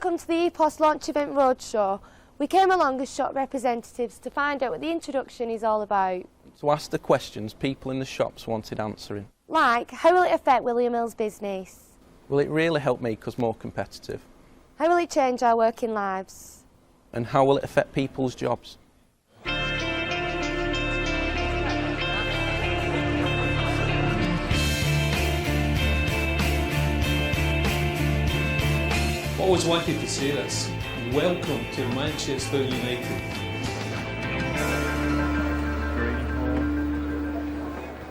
welcome to the EPOS Launch Event Roadshow. We came along as shop representatives to find out what the introduction is all about. To ask the questions people in the shops wanted answering. Like, how will it affect William Hill's business? Will it really help make us more competitive? How will it change our working lives? And how will it affect people's jobs? Always wanted to say this. Welcome to Manchester United.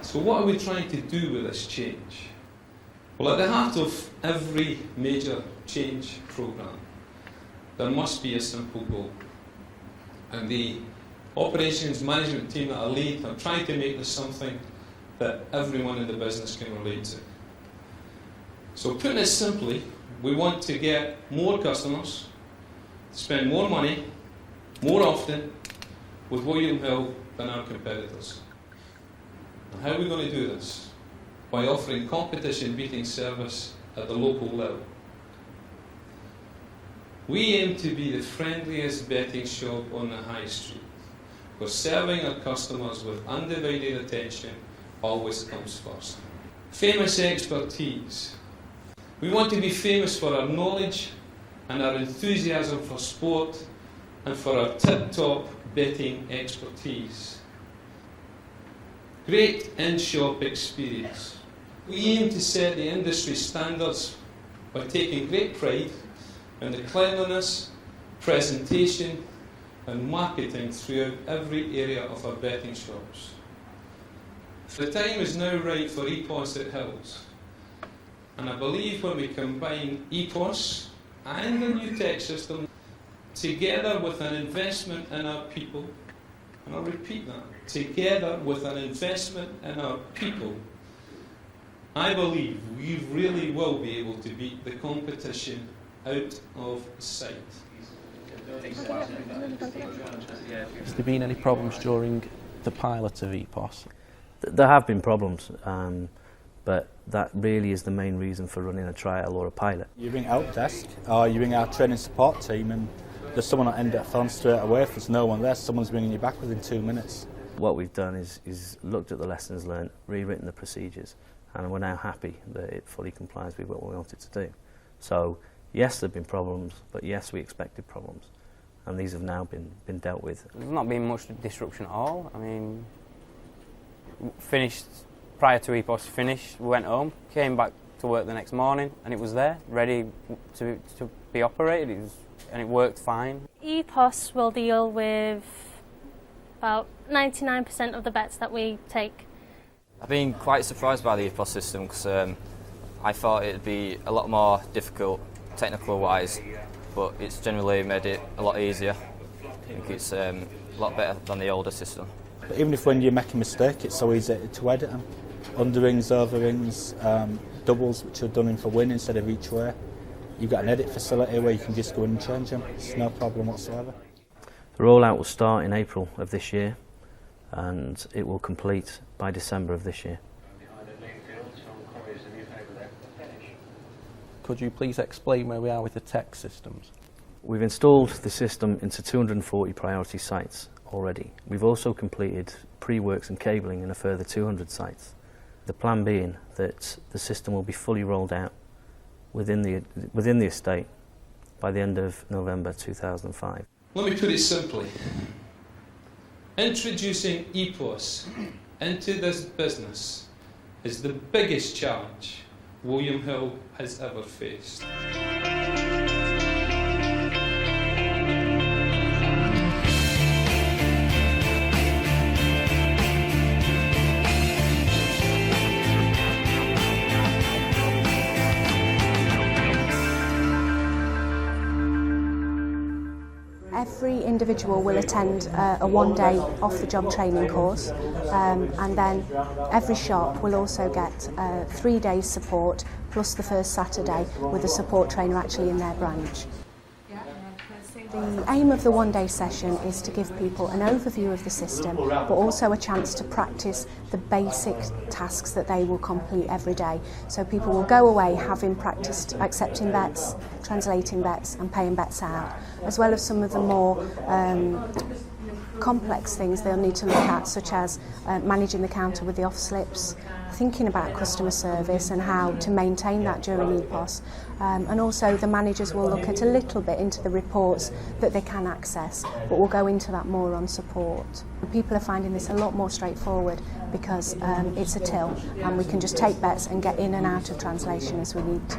So what are we trying to do with this change? Well, at the heart of every major change programme, there must be a simple goal. And the operations management team that I lead have tried to make this something that everyone in the business can relate to. So putting it simply, we want to get more customers, spend more money, more often, with William Hill than our competitors. And how are we going to do this? By offering competition-beating service at the local level. We aim to be the friendliest betting shop on the high street, where serving our customers with undivided attention always comes first. Famous expertise. We want to be famous for our knowledge and our enthusiasm for sport and for our tip-top betting expertise. Great in-shop experience. We aim to set the industry standards by taking great pride in the cleanliness, presentation and marketing throughout every area of our betting shops. The time is now right for EPOS at Hills. And I believe when we combine EPOS and the new tech system together with an investment in our people, and I'll repeat that, together with an investment in our people, I believe we really will be able to beat the competition out of sight. Has there been any problems during the pilot of EPOS? There have been problems, but that really is the main reason for running a trial or a pilot. You ring help desk or you ring our training support team and there's someone at end at phone straight away. If there's no one there, someone's ringing you back within 2 minutes. What we've done is looked at the lessons learned, rewritten the procedures, and we're now happy that it fully complies with what we wanted to do. So yes, there have been problems, but yes, we expected problems, and these have now been dealt with. There's not been much disruption at all. I mean, finished prior to EPOS finished, we went home, came back to work the next morning, and it was there, ready to be operated, and it worked fine. EPOS will deal with about 99% of the bets that we take. I've been quite surprised by the EPOS system because I thought it'd be a lot more difficult technical-wise, but it's generally made it a lot easier. I think it's a lot better than the older system. But even if when you make a mistake, it's so easy to edit them. Underrings, overrings, doubles which are done in for win instead of each way. You've got an edit facility where you can just go in and change them. It's no problem whatsoever. The rollout will start in April of this year and it will complete by December of this year. Could you please explain where we are with the tech systems? We've installed the system into 240 priority sites already. We've also completed pre-works and cabling in a further 200 sites. The plan being that the system will be fully rolled out within the estate by the end of November 2005. Let me put it simply. Introducing EPOS into this business is the biggest challenge William Hill has ever faced. Every individual will attend a one-day off-the-job training course, and then every shop will also get 3 days support plus the first Saturday with a support trainer actually in their branch. The aim of the one-day session is to give people an overview of the system, but also a chance to practice the basic tasks that they will complete every day. So people will go away having practiced accepting bets, translating bets and paying bets out, as well as some of the more complex things they'll need to look at, such as managing the counter with the off slips, thinking about customer service and how to maintain that during EPOS, and also the managers will look at a little bit into the reports that they can access, but we'll go into that more on support. People are finding this a lot more straightforward because it's a till and we can just take bets and get in and out of translation as we need to.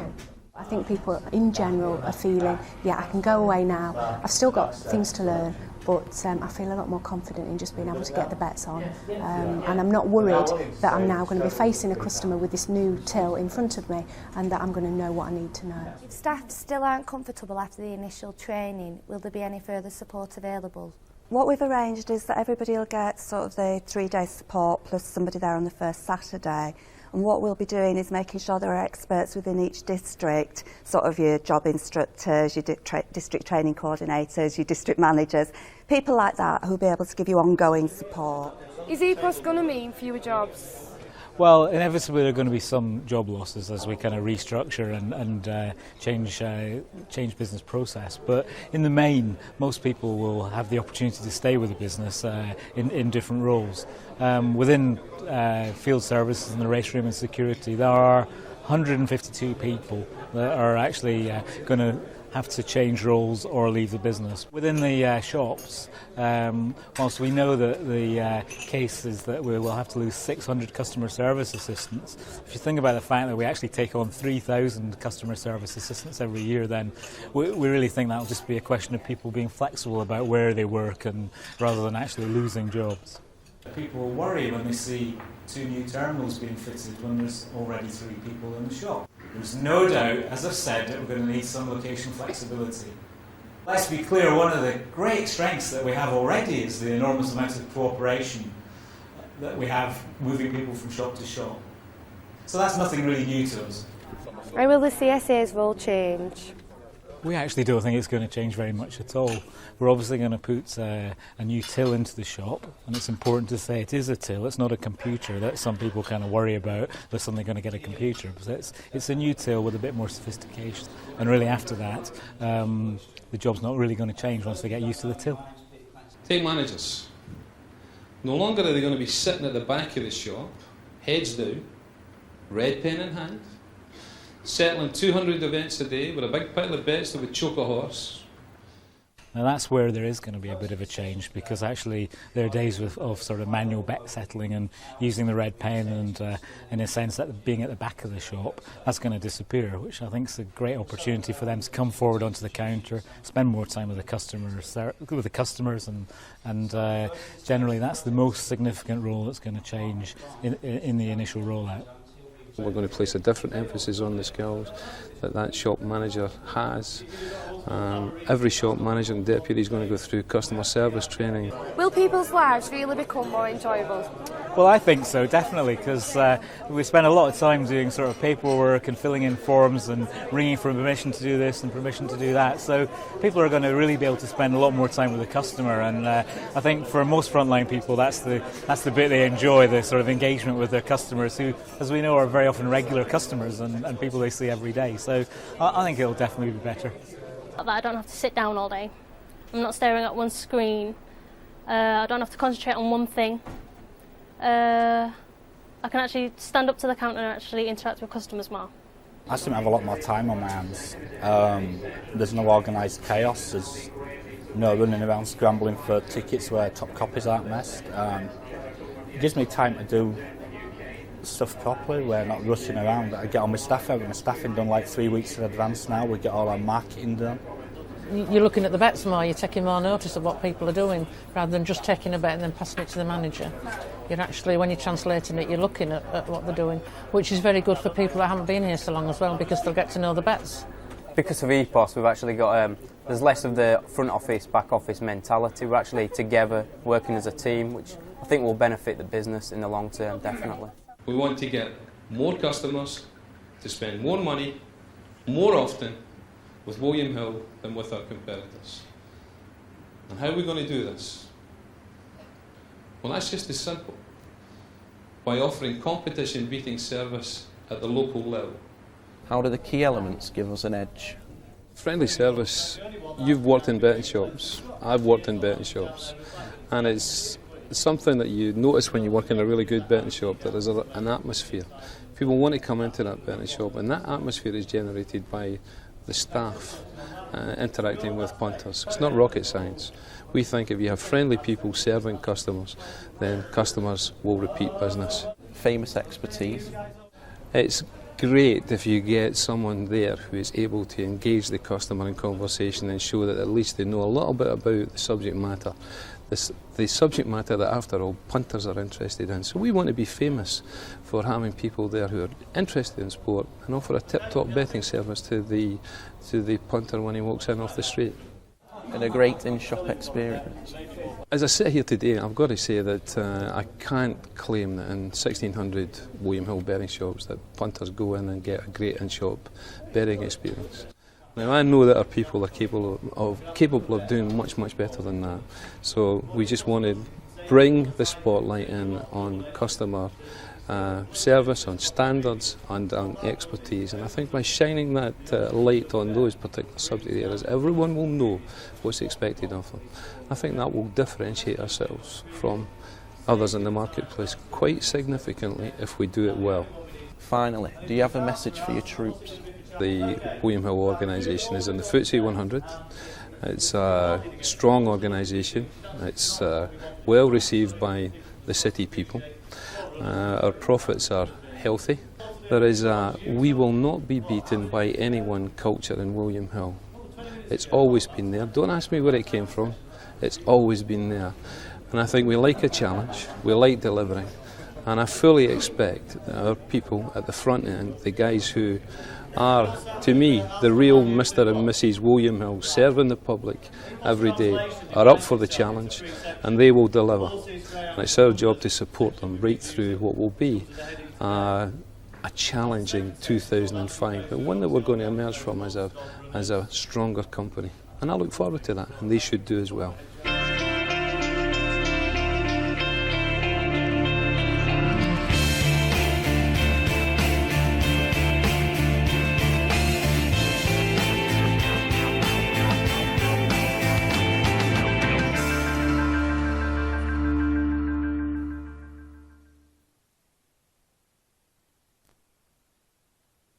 I think people in general are feeling, yeah, I can go away now, I've still got things to learn, but I feel a lot more confident in just being able to get the bets on, and I'm not worried that I'm now going to be facing a customer with this new till in front of me and that I'm going to know what I need to know. If staff still aren't comfortable after the initial training, will there be any further support available? What we've arranged is that everybody will get sort of the 3-day support plus somebody there on the first Saturday. And what we'll be doing is making sure there are experts within each district, sort of your job instructors, your district training coordinators, your district managers, people like that who'll be able to give you ongoing support. Is EPOS going to mean fewer jobs? Well, inevitably there are going to be some job losses as we kind of restructure and change business process. But in the main, most people will have the opportunity to stay with the business in different roles. Within field services and the race room and security, there are 152 people that are actually going to have to change roles or leave the business. Within the shops, whilst we know that the case is that we will have to lose 600 customer service assistants, if you think about the fact that we actually take on 3,000 customer service assistants every year, then we really think that will just be a question of people being flexible about where they work and rather than actually losing jobs. People will worry when they see 2 new terminals being fitted when there's already 3 people in the shop. There's no doubt, as I've said, that we're going to need some location flexibility. Let's be clear, one of the great strengths that we have already is the enormous amount of cooperation that we have moving people from shop to shop. So that's nothing really new to us. Or will the CSA's role change? We actually don't think it's going to change very much at all. We're obviously going to put a new till into the shop, and it's important to say it is a till, it's not a computer that some people kind of worry about, they're suddenly going to get a computer. It's a new till with a bit more sophistication, and really after that, the job's not really going to change once they get used to the till. Take managers. No longer are they going to be sitting at the back of the shop, heads down, red pen in hand, settling 200 events a day with a big pile of bets that would choke a horse. Now that's where there is going to be a bit of a change, because actually there are days of sort of manual bet settling and using the red pen and in a sense that being at the back of the shop, that's going to disappear, which I think is a great opportunity for them to come forward onto the counter, spend more time with the customers and generally that's the most significant role that's going to change in the initial rollout. We're going to place a different emphasis on the skills that shop manager has. Every shop manager and deputy is going to go through customer service training. Will people's lives really become more enjoyable? Well, I think so, definitely, because we spend a lot of time doing sort of paperwork and filling in forms and ringing for permission to do this and permission to do that. So people are going to really be able to spend a lot more time with the customer, and I think for most frontline people that's the bit they enjoy, the sort of engagement with their customers who, as we know, are very often regular customers and people they see every day. So I think it'll definitely be better. That I don't have to sit down all day. I'm not staring at one screen. I don't have to concentrate on one thing. I can actually stand up to the counter and actually interact with customers more. I seem to have a lot more time on my hands. There's no organised chaos. There's no running around scrambling for tickets where top copies aren't messed. It gives me time to do stuff properly. We're not rushing around. I get all my staff out, and the staffing done like 3 weeks in advance now. We get all our marketing done. You're looking at the bets more, you're taking more notice of what people are doing rather than just taking a bet and then passing it to the manager. You're actually, when you're translating it, you're looking at what they're doing, which is very good for people that haven't been here so long as well, because they'll get to know the bets. Because of EPOS, we've actually got, there's less of the front office, back office mentality. We're actually together, working as a team, which I think will benefit the business in the long term, definitely. We want to get more customers to spend more money, more often, with William Hill than with our competitors. And how are we going to do this? Well, that's just as simple. By offering competition-beating service at the local level. How do the key elements give us an edge? Friendly service. You've worked in betting shops. I've worked in betting shops. And it's something that you notice when you work in a really good betting shop, that there's an atmosphere. People want to come into that betting shop, and that atmosphere is generated by the staff interacting with punters. It's not rocket science. We think if you have friendly people serving customers, then customers will repeat business. Famous expertise. It's great if you get someone there who is able to engage the customer in conversation and show that at least they know a little bit about the subject matter. The subject matter that, after all, punters are interested in. So we want to be famous for having people there who are interested in sport and offer a tip-top betting service to the punter when he walks in off the street. And a great in-shop experience. As I sit here today, I've got to say that I can't claim that in 1600 William Hill betting shops that punters go in and get a great in-shop betting experience. Now, I know that our people are capable of doing much, much better than that. So we just want to bring the spotlight in on customer service, on standards and on expertise. And I think by shining that light on those particular subject areas, everyone will know what's expected of them. I think that will differentiate ourselves from others in the marketplace quite significantly if we do it well. Finally, do you have a message for your troops? The William Hill organisation is in the FTSE 100. It's a strong organisation. It's well received by the city people. Our profits are healthy. There is we will not be beaten by any one culture in William Hill. It's always been there. Don't ask me where it came from. It's always been there. And I think we like a challenge. We like delivering. And I fully expect that our people at the front end, the guys who are, to me, the real Mr. and Mrs. William Hill, serving the public every day, are up for the challenge, and they will deliver. And it's our job to support them right through what will be a challenging 2005, but one that we're going to emerge from as a stronger company. And I look forward to that, and they should do as well.